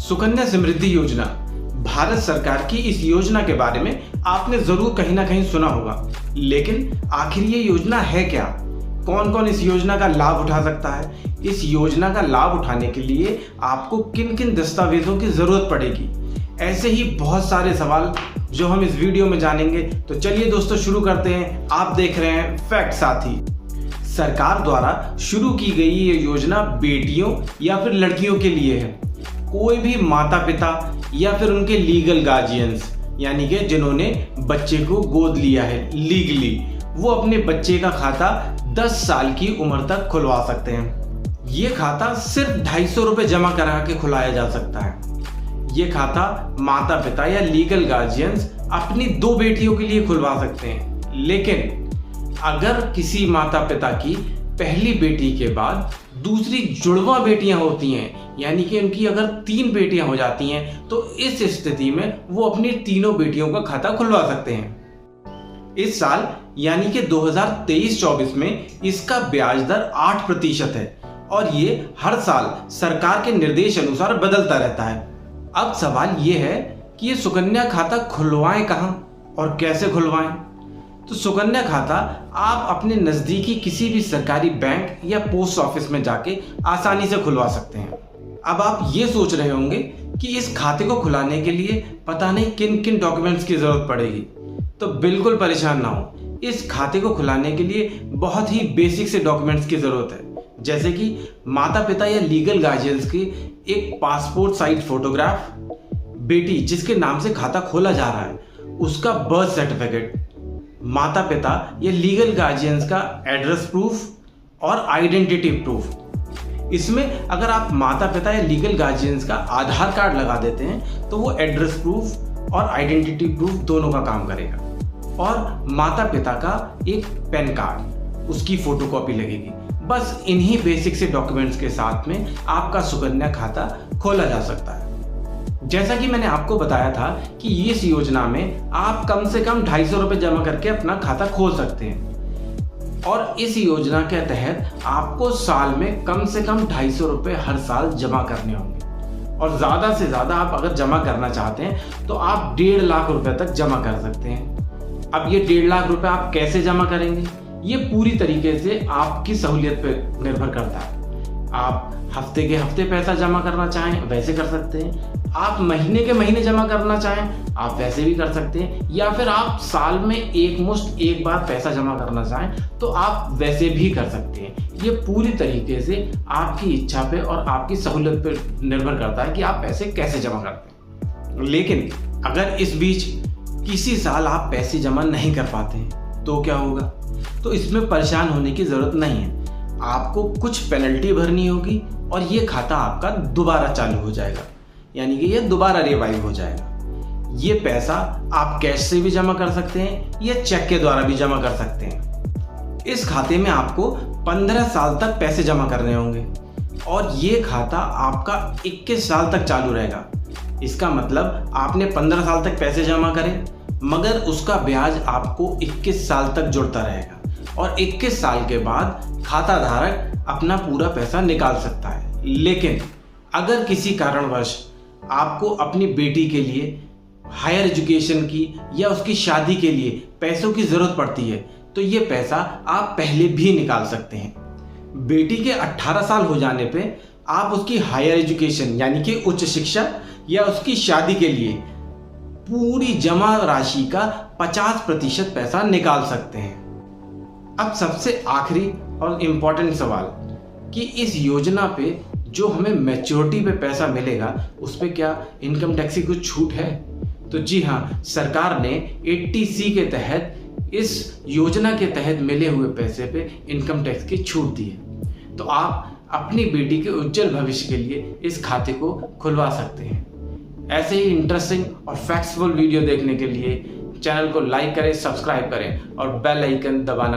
सुकन्या समृद्धि योजना भारत सरकार की इस योजना के बारे में आपने जरूर कहीं ना कहीं सुना होगा, लेकिन आखिर ये योजना है क्या? कौन कौन इस योजना का लाभ उठा सकता है? इस योजना का लाभ उठाने के लिए आपको किन किन दस्तावेजों की जरूरत पड़ेगी? ऐसे ही बहुत सारे सवाल जो हम इस वीडियो में जानेंगे। तो चलिए दोस्तों शुरू करते हैं। आप देख रहे हैं फैक्ट साथी। सरकार द्वारा शुरू की गई ये योजना बेटियों या फिर लड़कियों के लिए है। कोई भी माता पिता या फिर उनके लीगल गार्जियंस यानी कि जिन्होंने बच्चे को गोद लिया है लीगली, वो अपने बच्चे का खाता 10 साल की उम्र तक खुलवा सकते हैं। ये खाता सिर्फ 250 रुपये जमा करा के खुलाया जा सकता है। ये खाता माता पिता या लीगल गार्जियंस अपनी 2 बेटियों के लिए खुलवा सकते हैं। लेकिन अगर किसी माता पिता की पहली बेटी के बाद दूसरी जुड़वा बेटियां होती हैं, यानी कि उनकी अगर 3 बेटियां हो जाती हैं, तो इस स्थिति में वो अपनी तीनों बेटियों का खाता खुलवा सकते हैं। इस साल यानी कि 2023-24 में इसका ब्याज दर 8% है और ये हर साल सरकार के निर्देश अनुसार बदलता रहता है। अब सवाल ये है कि ये सुकन्या खाता खुलवाएं कहां और कैसे खुलवाएं? तो सुकन्या खाता आप अपने नजदीकी किसी भी सरकारी बैंक या पोस्ट ऑफिस में जाके आसानी से खुलवा सकते हैं। अब आप ये सोच रहे होंगे कि इस खाते को खुलाने के लिए पता नहीं किन किन डॉक्यूमेंट्स की जरूरत पड़ेगी। तो बिल्कुल परेशान ना हो, इस खाते को खुलाने के लिए बहुत ही बेसिक से डॉक्यूमेंट्स की जरूरत है, जैसे कि माता पिता या लीगल गार्जियंस की एक पासपोर्ट साइज फोटोग्राफ, बेटी जिसके नाम से खाता खोला जा रहा है उसका बर्थ सर्टिफिकेट, माता पिता या लीगल गार्जियंस का एड्रेस प्रूफ और आइडेंटिटी प्रूफ। इसमें अगर आप माता पिता या लीगल गार्जियंस का आधार कार्ड लगा देते हैं तो वो एड्रेस प्रूफ और आइडेंटिटी प्रूफ दोनों का काम करेगा। और माता पिता का एक पैन कार्ड, उसकी फोटोकॉपी लगेगी। बस इन्हीं बेसिक से डॉक्यूमेंट्स के साथ में आपका सुकन्या खाता खोला जा सकता है। जैसा कि मैंने आपको बताया था कि इस योजना में आप कम से कम 250 रुपये जमा करके अपना खाता खोल सकते हैं और इस योजना के तहत आपको साल में कम से कम 250 रुपये हर साल जमा करने होंगे। और ज़्यादा से ज़्यादा आप अगर जमा करना चाहते हैं तो आप 1.5 लाख रुपए तक जमा कर सकते हैं। अब ये 1.5 लाख रुपए आप कैसे जमा करेंगे, ये पूरी तरीके से आपकी सहूलियत पर निर्भर करता है। आप हफ्ते के हफ्ते पैसा जमा करना चाहें वैसे कर सकते हैं, आप महीने के महीने जमा करना चाहें आप वैसे भी कर सकते हैं, या फिर आप साल में एक बार पैसा जमा करना चाहें तो आप वैसे भी कर सकते हैं। ये पूरी तरीके से आपकी इच्छा पे और आपकी सहूलियत पे निर्भर करता है कि आप पैसे कैसे जमा करते हैं। लेकिन अगर इस बीच किसी साल आप पैसे जमा नहीं कर पाते हैं तो क्या होगा? तो इसमें परेशान होने की जरूरत नहीं है। आपको कुछ पेनल्टी भरनी होगी और ये खाता आपका दोबारा चालू हो जाएगा, यानी कि ये दोबारा रिवाइव हो जाएगा। ये पैसा आप कैश से भी जमा कर सकते हैं या चेक के द्वारा भी जमा कर सकते हैं। इस खाते में आपको 15 साल तक पैसे जमा करने होंगे और ये खाता आपका 21 साल तक चालू रहेगा। इसका मतलब आपने 15 साल तक पैसे जमा करें मगर उसका ब्याज आपको 21 साल तक जुड़ता रहेगा और 21 साल के बाद खाता धारक अपना पूरा पैसा निकाल सकता है। लेकिन अगर किसी कारणवश आपको अपनी बेटी के लिए हायर एजुकेशन की या उसकी शादी के लिए पैसों की ज़रूरत पड़ती है तो ये पैसा आप पहले भी निकाल सकते हैं। बेटी के 18 साल हो जाने पे आप उसकी हायर एजुकेशन यानी कि उच्च शिक्षा या उसकी शादी के लिए पूरी जमा राशि का 50% पैसा निकाल सकते हैं। अब सबसे आखिरी और इम्पोर्टेंट सवाल कि इस योजना पे जो हमें मैच्योरिटी पे पैसा मिलेगा उस पे क्या इनकम टैक्स की कुछ छूट है? तो जी हाँ, सरकार ने 80C के तहत इस योजना के तहत मिले हुए पैसे पे इनकम टैक्स की छूट दी है। तो आप अपनी बेटी के उज्जवल भविष्य के लिए इस खाते को खुलवा सकते हैं। ऐसे ही इंटरेस्टिंग और फैक्ट्सफुल वीडियो देखने के लिए चैनल को लाइक करें, सब्सक्राइब करें और बेल आइकन दबाना